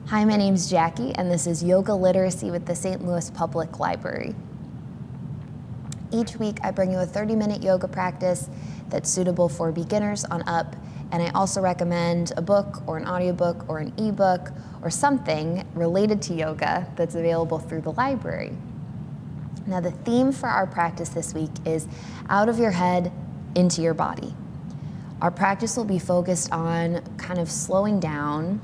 Hi, my name's Jackie, and this is Yoga Literacy with the St. Louis Public Library. Each week, I bring you a 30-minute yoga practice that's suitable for beginners on up, and I also recommend a book or an audiobook or an ebook or something related to yoga that's available through the library. Now, the theme for our practice this week is out of your head, into your body. Our practice will be focused on kind of slowing down,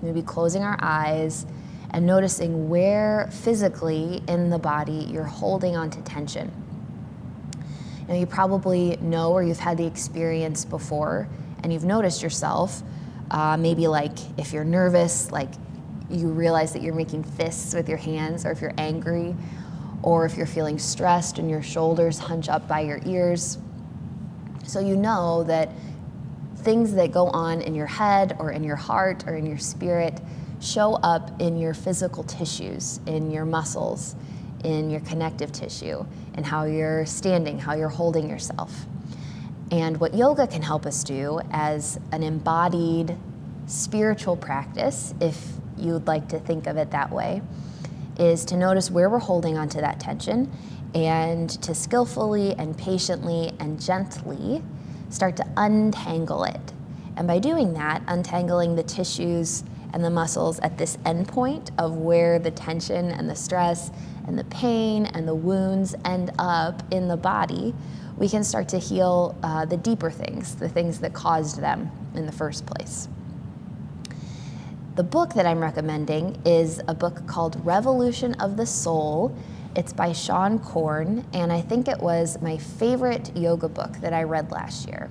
maybe closing our eyes, and noticing where physically in the body you're holding onto tension. Now, you probably know or you've had the experience before, and you've noticed yourself, maybe like if you're nervous, like you realize that you're making fists with your hands, or if you're angry, or if you're feeling stressed and your shoulders hunch up by your ears. So you know that things that go on in your head or in your heart or in your spirit show up in your physical tissues, in your muscles, in your connective tissue, and how you're standing, how you're holding yourself. And what yoga can help us do as an embodied spiritual practice, if you would like to think of it that way, is to notice where we're holding onto that tension and to skillfully and patiently and gently start to untangle it. And by doing that, untangling the tissues and the muscles at this end point of where the tension and the stress and the pain and the wounds end up in the body, we can start to heal the deeper things, the things that caused them in the first place. The book that I'm recommending is a book called Revolution of the Soul. It's by Seane Corn, and I think it was my favorite yoga book that I read last year.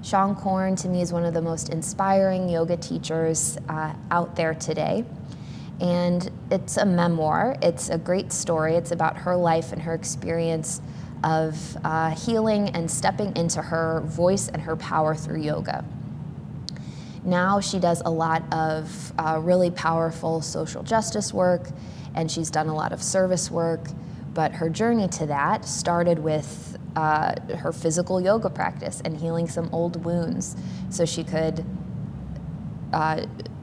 Seane Corn, to me, is one of the most inspiring yoga teachers out there today. And it's a memoir. It's a great story. It's about her life and her experience of healing and stepping into her voice and her power through yoga. Now she does a lot of really powerful social justice work, and she's done a lot of service work, but her journey to that started with her physical yoga practice and healing some old wounds so she could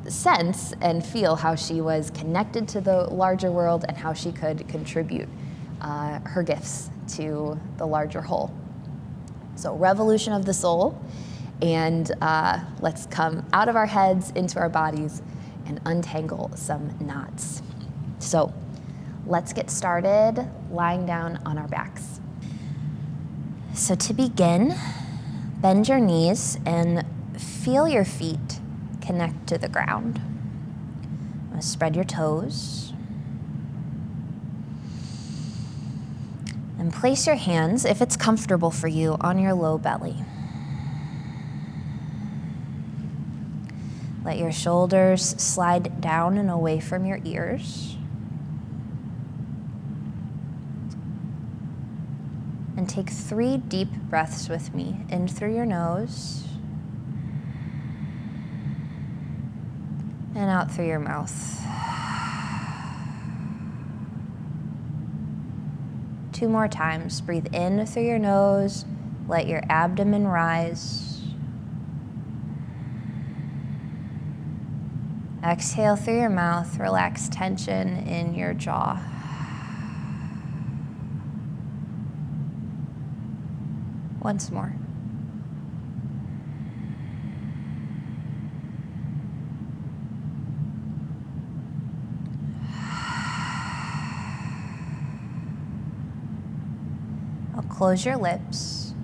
sense and feel how she was connected to the larger world and how she could contribute her gifts to the larger whole. So, Revolution of the Soul, and let's come out of our heads into our bodies and untangle some knots. So let's get started lying down on our backs. So to begin, bend your knees and feel your feet connect to the ground. Spread your toes. And place your hands, if it's comfortable for you, on your low belly. Let your shoulders slide down and away from your ears. And take 3 deep breaths with me. In through your nose. And out through your mouth. 2 more times. Breathe in through your nose. Let your abdomen rise. Exhale through your mouth. Relax tension in your jaw. Once more. I'll close your lips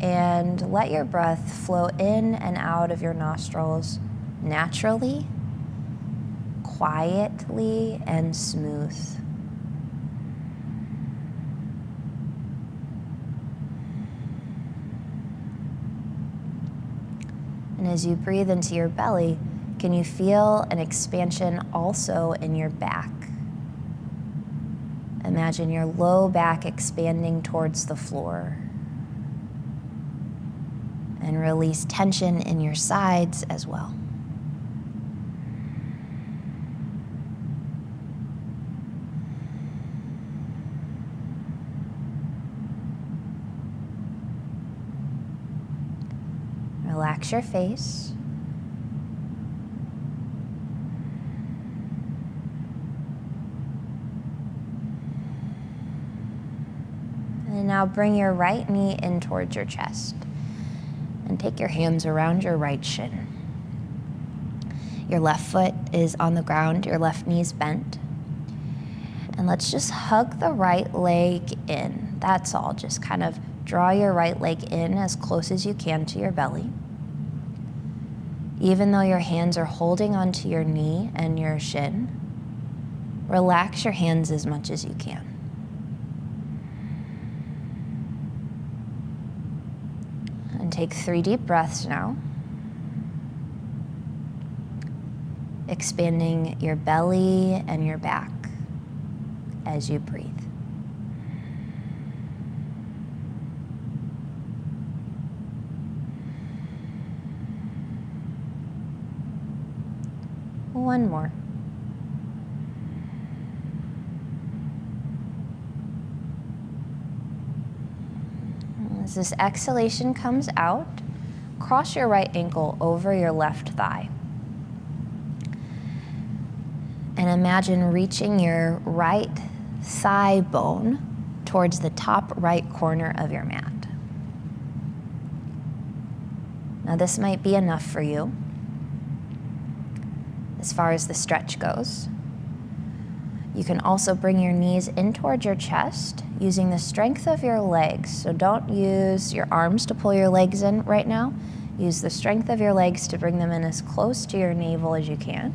and let your breath flow in and out of your nostrils naturally, quietly, and smooth. And as you breathe into your belly, can you feel an expansion also in your back? Imagine your low back expanding towards the floor. And release tension in your sides as well. Relax your face. And now bring your right knee in towards your chest. And take your hands around your right shin. Your left foot is on the ground, your left knee is bent. And let's just hug the right leg in. That's all. Just kind of draw your right leg in as close as you can to your belly. Even though your hands are holding onto your knee and your shin, relax your hands as much as you can. And take 3 deep breaths now. Expanding your belly and your back as you breathe. One more. As this exhalation comes out, cross your right ankle over your left thigh. And imagine reaching your right thigh bone towards the top right corner of your mat. Now this might be enough for you as far as the stretch goes. You can also bring your knees in towards your chest using the strength of your legs. So don't use your arms to pull your legs in right now. Use the strength of your legs to bring them in as close to your navel as you can.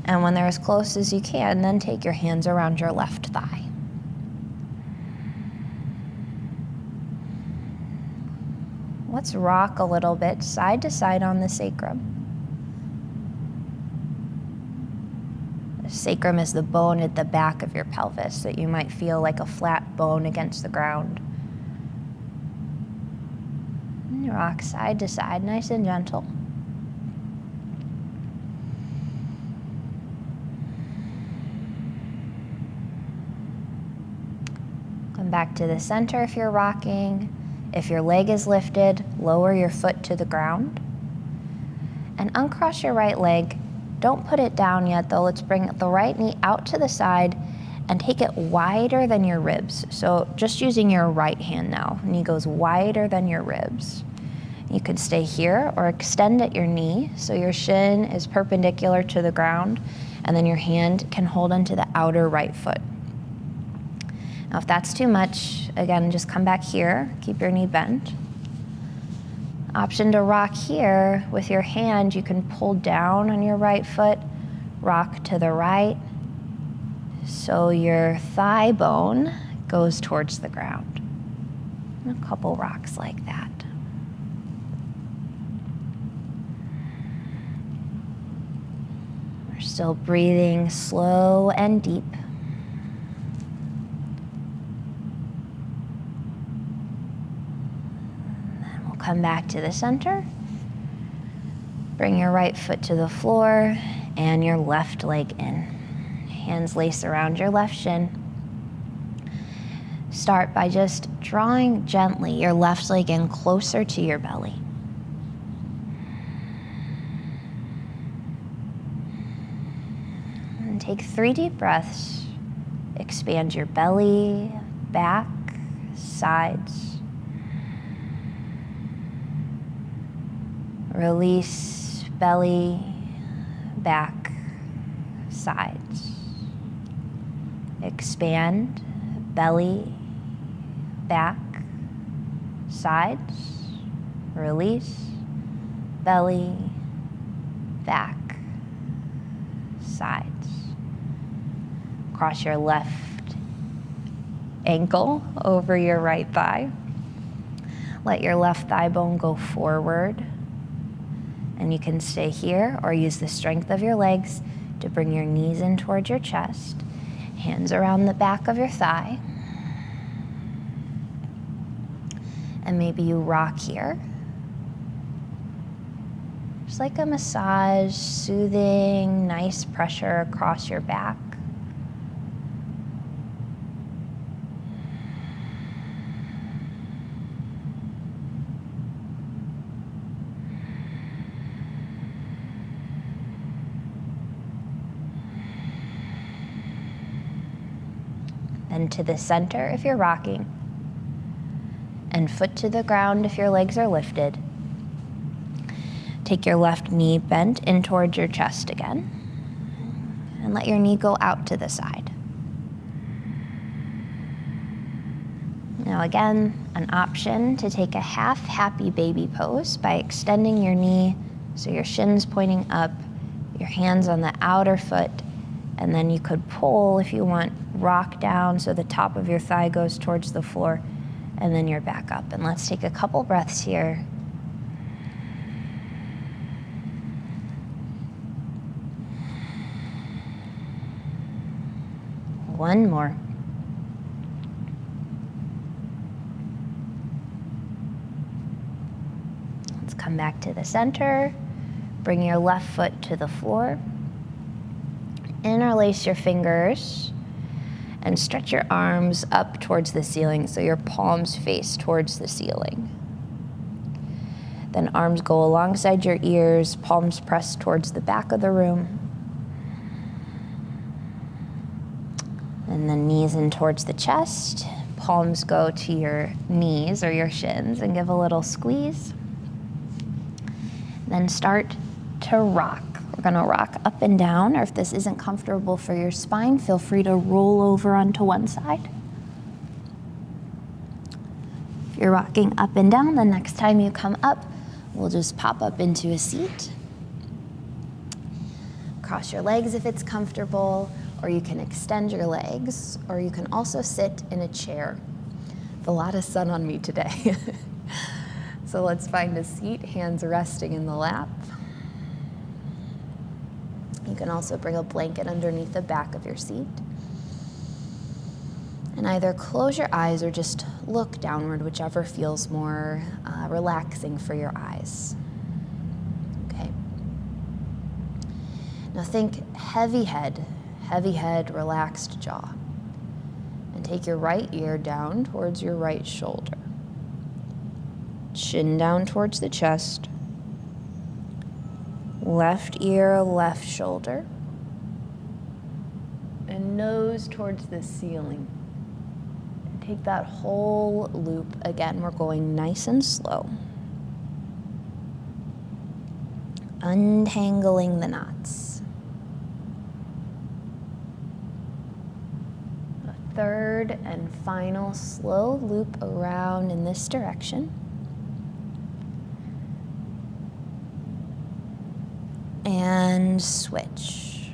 And when they're as close as you can, then take your hands around your left thigh. Let's rock a little bit side to side on the sacrum. The sacrum is the bone at the back of your pelvis that you might feel like a flat bone against the ground. And rock side to side, nice and gentle. Come back to the center if you're rocking. If your leg is lifted, lower your foot to the ground. And uncross your right leg. Don't put it down yet though. Let's bring the right knee out to the side and take it wider than your ribs. So just using your right hand now. Knee goes wider than your ribs. You could stay here or extend at your knee so your shin is perpendicular to the ground and then your hand can hold onto the outer right foot. Now if that's too much, again, just come back here, keep your knee bent. Option to rock here with your hand, you can pull down on your right foot, rock to the right, so your thigh bone goes towards the ground. And a couple rocks like that. We're still breathing slow and deep. Come back to the center. Bring your right foot to the floor and your left leg in. Hands lace around your left shin. Start by just drawing gently your left leg in closer to your belly. And take 3 deep breaths. Expand your belly, back, sides. Release belly, back, sides. Expand belly, back, sides. Release belly, back, sides. Cross your left ankle over your right thigh. Let your left thigh bone go forward. And you can stay here or use the strength of your legs to bring your knees in towards your chest, hands around the back of your thigh. And maybe you rock here. Just like a massage, soothing, nice pressure across your back. Then to the center if you're rocking. and foot to the ground if your legs are lifted. Take your left knee bent in towards your chest again, and let your knee go out to the side. Now again, an option to take a half happy baby pose by extending your knee so your shin's pointing up, your hands on the outer foot, and then you could pull, if you want, rock down so the top of your thigh goes towards the floor, and then you're back up. And let's take a couple breaths here. One more. Let's come back to the center. Bring your left foot to the floor. Interlace your fingers and stretch your arms up towards the ceiling so your palms face towards the ceiling. Then arms go alongside your ears, palms pressed towards the back of the room. And then knees in towards the chest. Palms go to your knees or your shins and give a little squeeze. Then start to rock. We're gonna rock up and down, or if this isn't comfortable for your spine, feel free to roll over onto one side. If you're rocking up and down, the next time you come up, we'll just pop up into a seat. Cross your legs if it's comfortable, or you can extend your legs, or you can also sit in a chair. There's a lot of sun on me today. So let's find a seat, hands resting in the lap. You can also bring a blanket underneath the back of your seat. And either close your eyes or just look downward, whichever feels more relaxing for your eyes. Okay. Now think heavy head, relaxed jaw. And take your right ear down towards your right shoulder. Chin down towards the chest. Left ear, left shoulder. And nose towards the ceiling. And take that whole loop. Again, we're going nice and slow. Untangling the knots. A third and final slow loop around in this direction. And switch.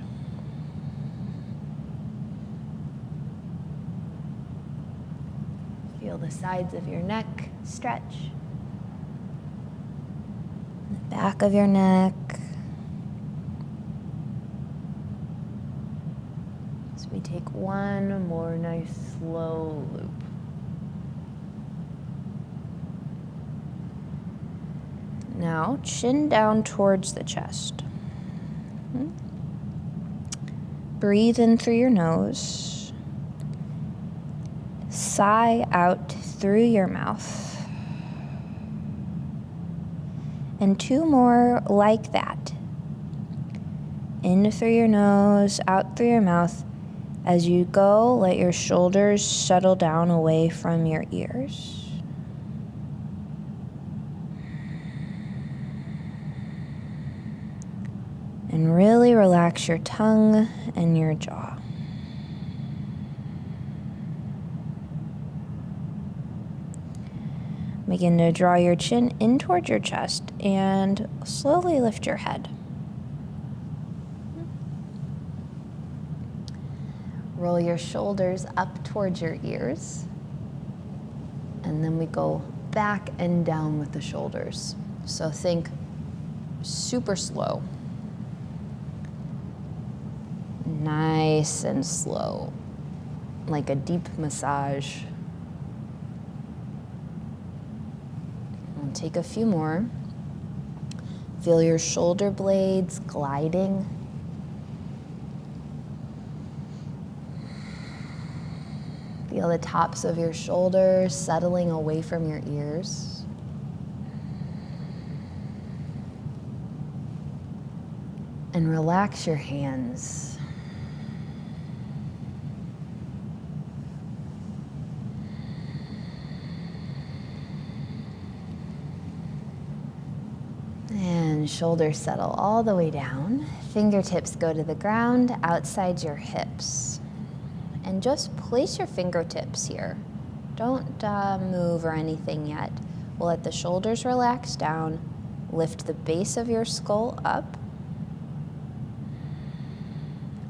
Feel the sides of your neck stretch. The back of your neck. So we take one more nice slow loop. Now chin down towards the chest. Breathe in through your nose. Sigh out through your mouth. And two more like that. In through your nose, out through your mouth. As you go, let your shoulders settle down away from your ears. And really relax your tongue and your jaw. Begin to draw your chin in towards your chest and slowly lift your head. Roll your shoulders up towards your ears. And then we go back and down with the shoulders. So think super slow. Nice and slow, like a deep massage. And take a few more. Feel your shoulder blades gliding. Feel the tops of your shoulders settling away from your ears. And relax your hands. shoulders settle all the way down. Fingertips go to the ground outside your hips. And just place your fingertips here. Don't move or anything yet. We'll let the shoulders relax down. Lift the base of your skull up.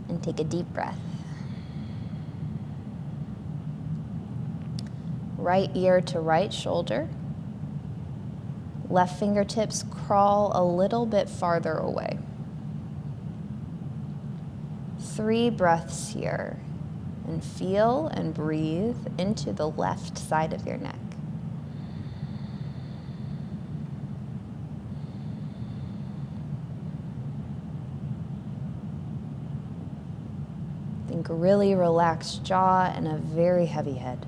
And take a deep breath. Right ear to right shoulder. Left fingertips crawl a little bit farther away. 3 breaths here. And feel and breathe into the left side of your neck. Think really relaxed jaw and a very heavy head.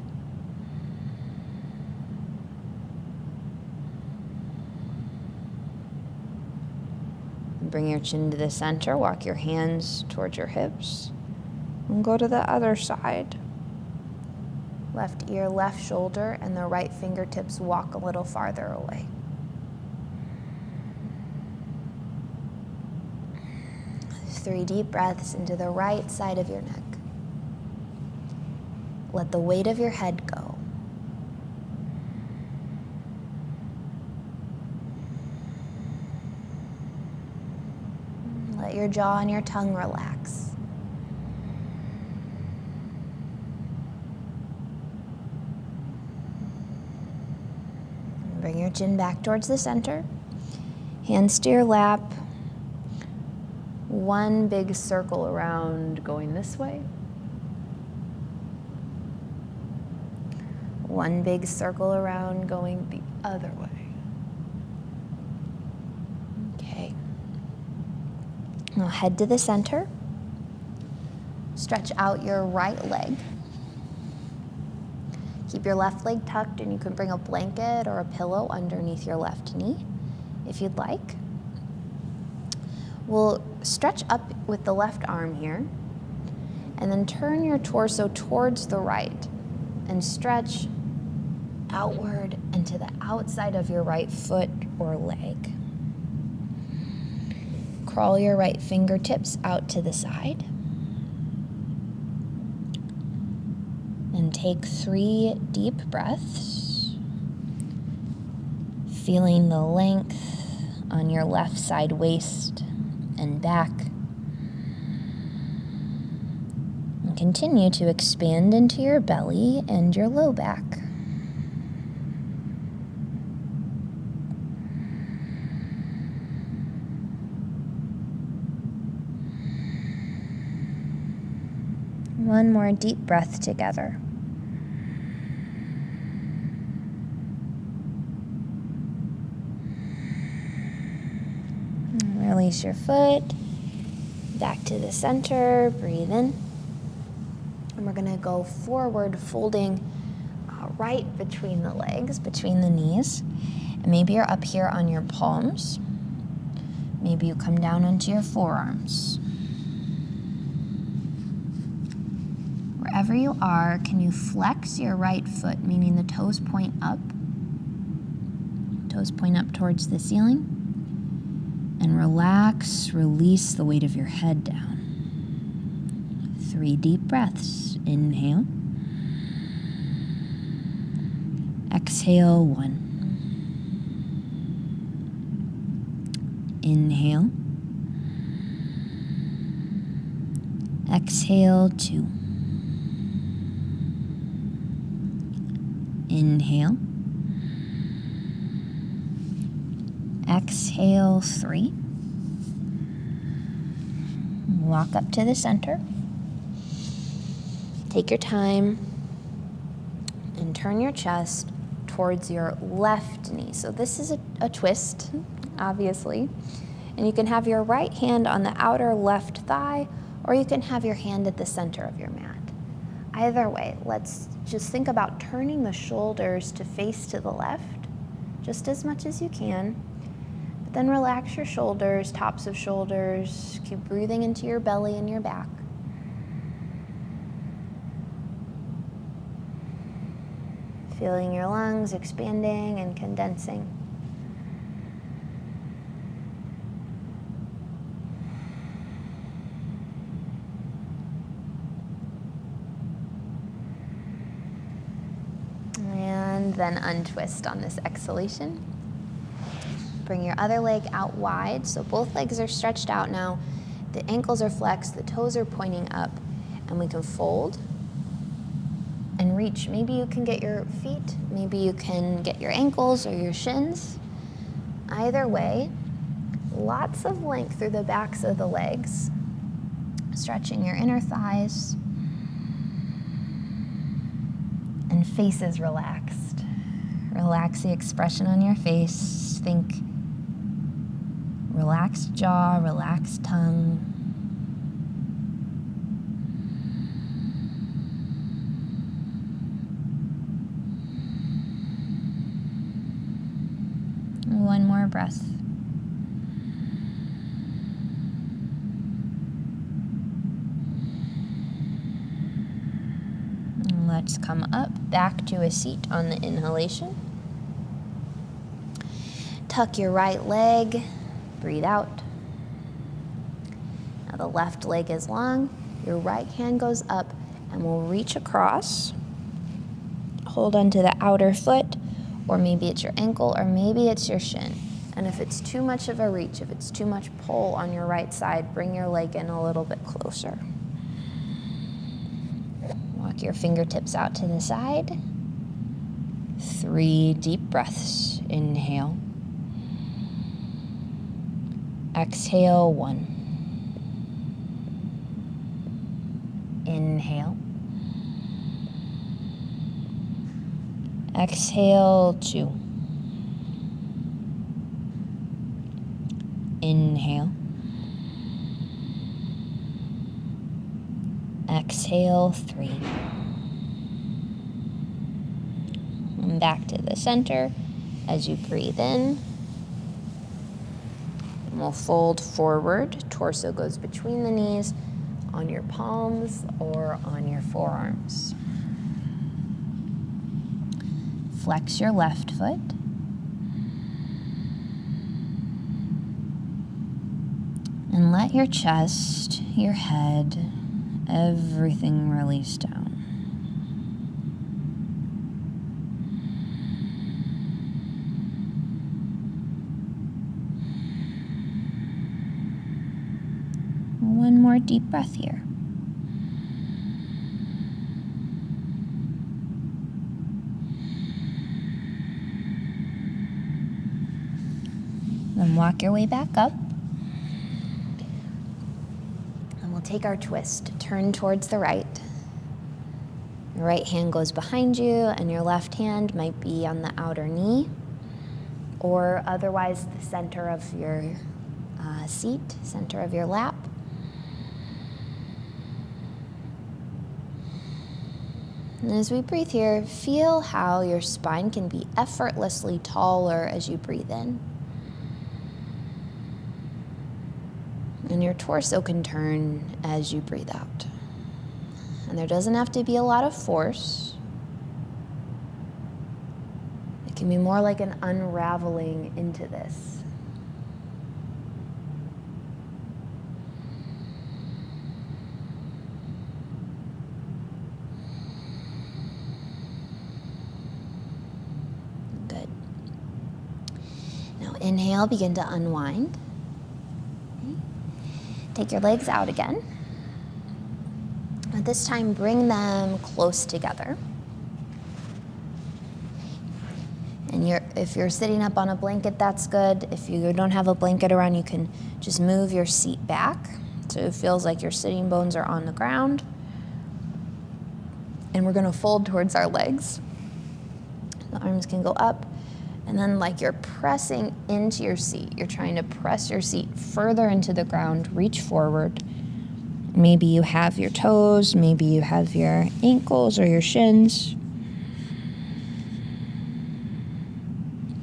Bring your chin to the center, walk your hands towards your hips, and go to the other side. Left ear, left shoulder, and the right fingertips walk a little farther away. Three deep breaths into the right side of your neck. Let the weight of your head go. Let your jaw and your tongue relax. Bring your chin back towards the center. Hands to your lap. One big circle around going this way. One big circle around going the other way. Okay. Now head to the center. Stretch out your right leg. Keep your left leg tucked, and you can bring a blanket or a pillow underneath your left knee if you'd like. We'll stretch up with the left arm here, and then turn your torso towards the right and stretch outward and to the outside of your right foot or leg. Crawl your right fingertips out to the side. And take 3 deep breaths, feeling the length on your left side waist and back. And continue to expand into your belly and your low back. One more deep breath together. Release your foot, back to the center, breathe in. And we're gonna go forward, folding right between the legs, between the knees. And maybe you're up here on your palms. Maybe you come down onto your forearms. Wherever you are, can you flex your right foot, meaning the toes point up? Toes point up towards the ceiling. And relax, release the weight of your head down. 3 deep breaths. Inhale. Exhale, 1. Inhale. Exhale, 2. Inhale. Exhale, 3. Walk up to the center. Take your time and turn your chest towards your left knee. So this is a twist, obviously. And you can have your right hand on the outer left thigh, or you can have your hand at the center of your mat. Either way, let's just think about turning the shoulders to face to the left, just as much as you can. But then relax your shoulders, tops of shoulders. Keep breathing into your belly and your back. Feeling your lungs expanding and condensing. then untwist on this exhalation. Bring your other leg out wide, so both legs are stretched out now. The ankles are flexed, the toes are pointing up, and we can fold and reach. Maybe you can get your feet, maybe you can get your ankles or your shins. Either way, lots of length through the backs of the legs, stretching your inner thighs, and face is relaxed. Relax the expression on your face. Think relaxed jaw, relaxed tongue. One more breath. Let's come up, back to a seat on the inhalation. Tuck your right leg, breathe out. Now the left leg is long, your right hand goes up and we'll reach across. Hold onto the outer foot, or maybe it's your ankle, or maybe it's your shin. And if it's too much of a reach, if it's too much pull on your right side, bring your leg in a little bit closer. Walk your fingertips out to the side. 3 deep breaths. Inhale. Exhale, 1. Inhale. Exhale, 2. Inhale. Exhale, 3. And back to the center as you breathe in. And we'll fold forward. Torso goes between the knees, on your palms or on your forearms. Flex your left foot. And let your chest, your head, everything release down. One more deep breath here. Then walk your way back up. And we'll take our twist. Turn towards the right. Your right hand goes behind you, and your left hand might be on the outer knee, or otherwise the center of your seat, center of your lap. And as we breathe here, feel how your spine can be effortlessly taller as you breathe in. And your torso can turn as you breathe out. And there doesn't have to be a lot of force. It can be more like an unraveling into this. Good. Now inhale, begin to unwind. Take your legs out again. At this time, bring them close together. And if you're sitting up on a blanket, that's good. If you don't have a blanket around, you can just move your seat back so it feels like your sitting bones are on the ground. And we're gonna fold towards our legs. The arms can go up. And then like you're pressing into your seat. You're trying to press your seat further into the ground, reach forward. Maybe you have your toes, maybe you have your ankles or your shins.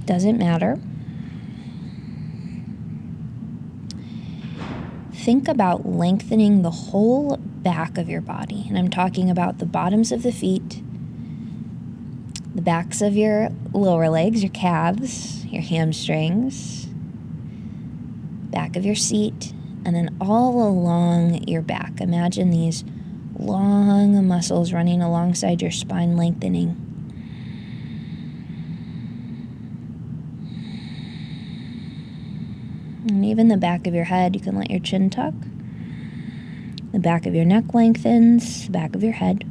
Doesn't matter. Think about lengthening the whole back of your body. And I'm talking about the bottoms of the feet, the backs of your lower legs, your calves, your hamstrings, back of your seat, and then all along your back. Imagine these long muscles running alongside your spine, lengthening. And even the back of your head, you can let your chin tuck. The back of your neck lengthens, the back of your head.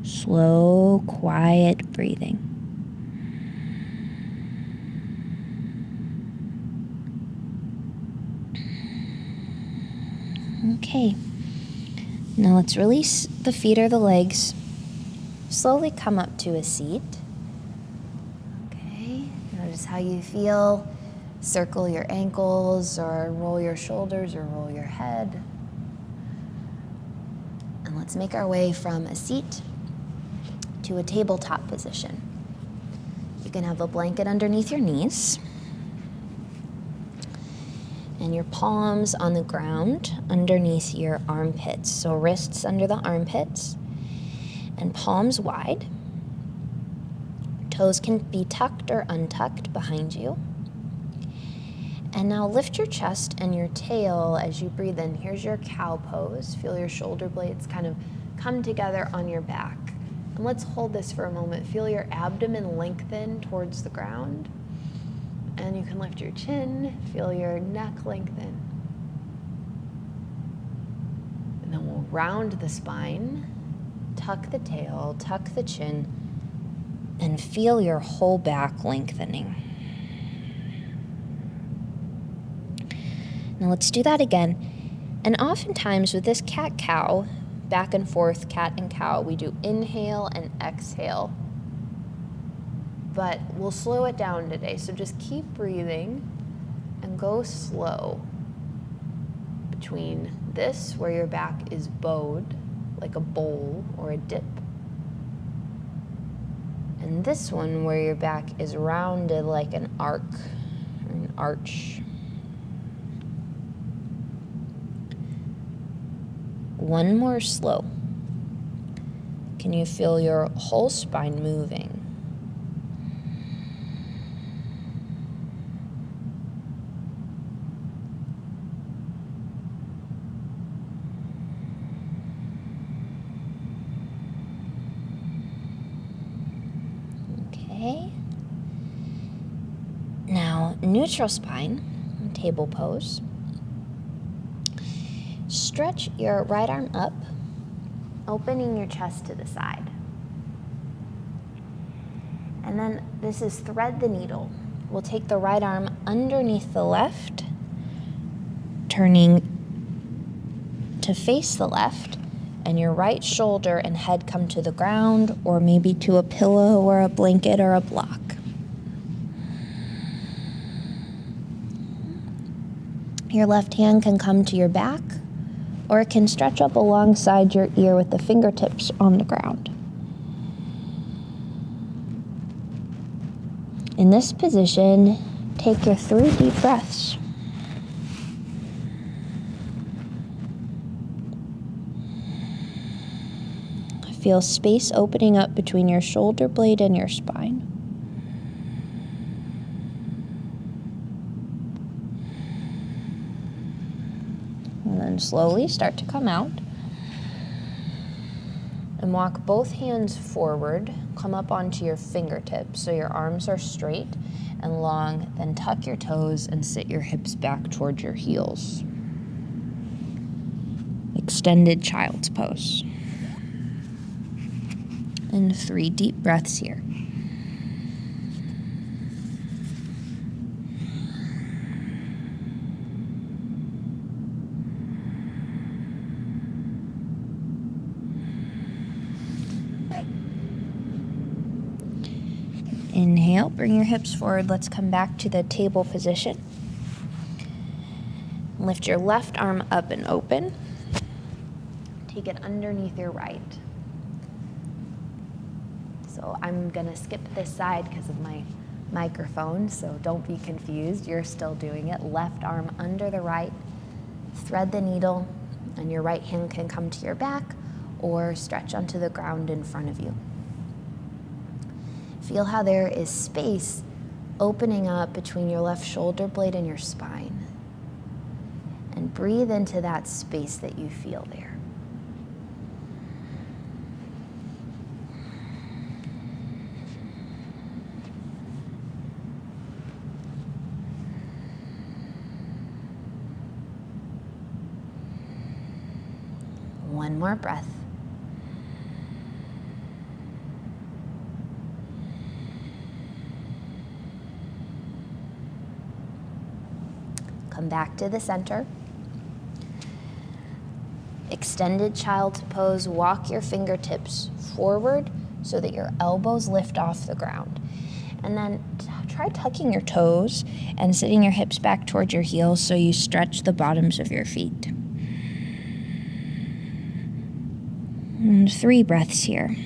Slow, quiet breathing. Okay. Now let's release the feet or the legs. Slowly come up to a seat. Okay. Notice how you feel. Circle your ankles or roll your shoulders or roll your head. And let's make our way from a seat to a tabletop position. You can have a blanket underneath your knees and your palms on the ground underneath your armpits. So wrists under the armpits and palms wide. Toes can be tucked or untucked behind you. And now lift your chest and your tail as you breathe in. Here's your cow pose. Feel your shoulder blades kind of come together on your back. And let's hold this for a moment. Feel your abdomen lengthen towards the ground. And you can lift your chin, feel your neck lengthen. And then we'll round the spine, tuck the tail, tuck the chin, and feel your whole back lengthening. Now let's do that again. And oftentimes with this cat-cow, back and forth, cat and cow, we do inhale and exhale. But we'll slow it down today, so just keep breathing and go slow. Between this, where your back is bowed, like a bowl or a dip, and this one, where your back is rounded like an arc or an arch. One more slow. Can you feel your whole spine moving? Okay. Now, neutral spine, table pose. Stretch your right arm up, opening your chest to the side. And then this is thread the needle. We'll take the right arm underneath the left, turning to face the left, and your right shoulder and head come to the ground, or maybe to a pillow or a blanket or a block. Your left hand can come to your back, or it can stretch up alongside your ear with the fingertips on the ground. In this position, take your 3 deep breaths. Feel space opening up between your shoulder blade and your spine. And then slowly start to come out. And walk both hands forward. Come up onto your fingertips so your arms are straight and long. Then tuck your toes and sit your hips back towards your heels. Extended child's pose. And 3 deep breaths here. Inhale, bring your hips forward. Let's come back to the table position. Lift your left arm up and open. Take it underneath your right. So I'm gonna skip this side because of my microphone, so don't be confused. You're still doing it. Left arm under the right. Thread the needle, and your right hand can come to your back or stretch onto the ground in front of you. Feel how there is space opening up between your left shoulder blade and your spine. And breathe into that space that you feel there. more breath. Come back to the center. Extended child's pose. Walk your fingertips forward so that your elbows lift off the ground. And then try tucking your toes and sitting your hips back towards your heels so you stretch the bottoms of your feet. And 3 breaths here.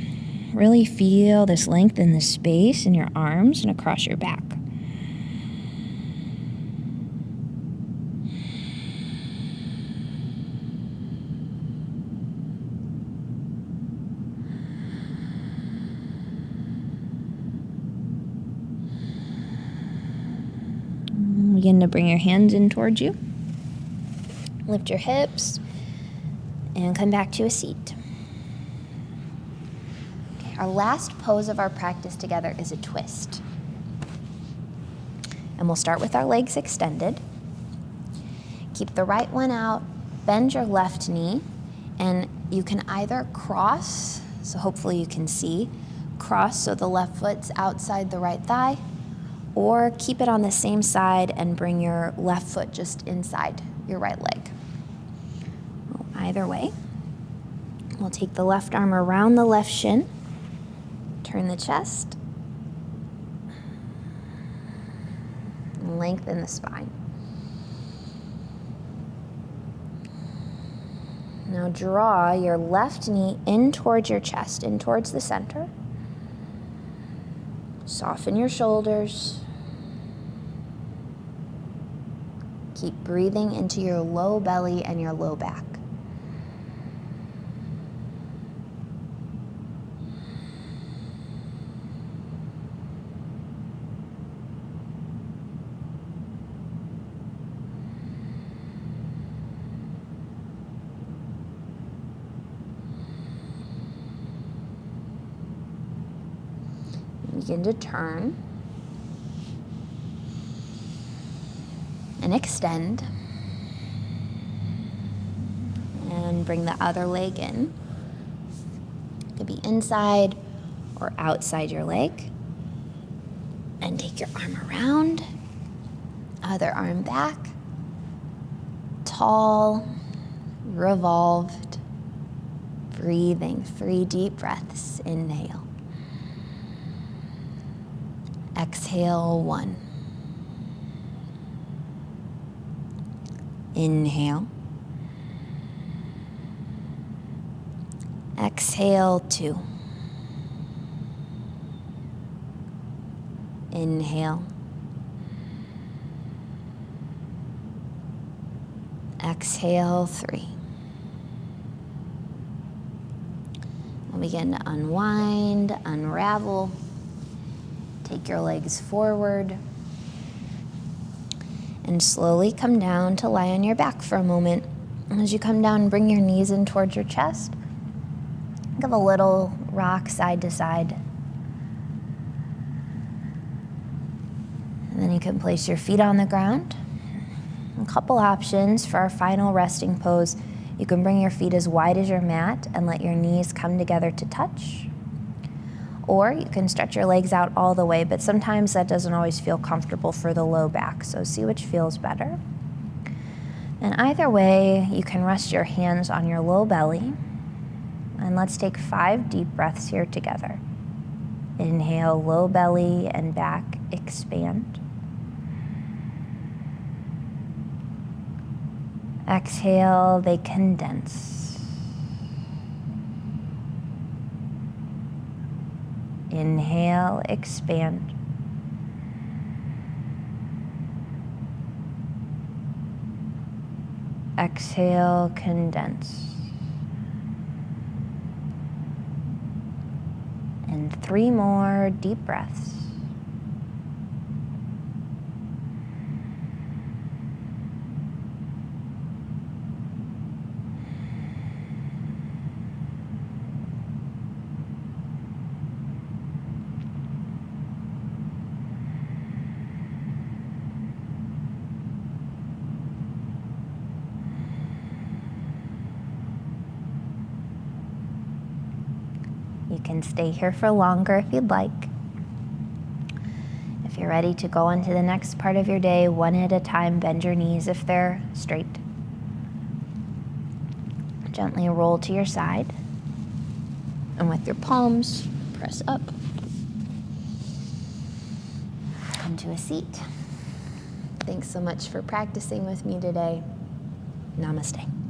Really feel this length in the space in your arms and across your back. Begin to bring your hands in towards you. Lift your hips and come back to a seat. Okay, our last pose of our practice together is a twist. And we'll start with our legs extended. Keep the right one out, bend your left knee, and you can either cross, so hopefully you can see, cross so the left foot's outside the right thigh, or keep it on the same side and bring your left foot just inside your right leg. Well, either way, we'll take the left arm around the left shin, turn the chest, and lengthen the spine. Now draw your left knee in towards your chest, in towards the center. Soften your shoulders. Keep breathing into your low belly and your low back. Begin to turn and extend, and bring the other leg in. It could be inside or outside your leg. And take your arm around, other arm back, tall, revolved, breathing 3 deep breaths. Inhale. Exhale, 1. Inhale. Exhale, 2. Inhale. Exhale, 3. We'll begin to unwind, unravel. Take your legs forward and slowly come down to lie on your back for a moment. And as you come down, bring your knees in towards your chest. Give a little rock side to side. And then you can place your feet on the ground. A couple options for our final resting pose. You can bring your feet as wide as your mat and let your knees come together to touch. Or you can stretch your legs out all the way, but sometimes that doesn't always feel comfortable for the low back, so see which feels better. And either way, you can rest your hands on your low belly, and let's take 5 deep breaths here together. Inhale, low belly and back, expand. Exhale, they condense. Inhale, expand. Exhale, condense. And 3 more deep breaths. can stay here for longer if you'd like. If you're ready to go on to the next part of your day, one at a time, bend your knees if they're straight. Gently roll to your side. And with your palms, press up. Come to a seat. Thanks so much for practicing with me today. Namaste.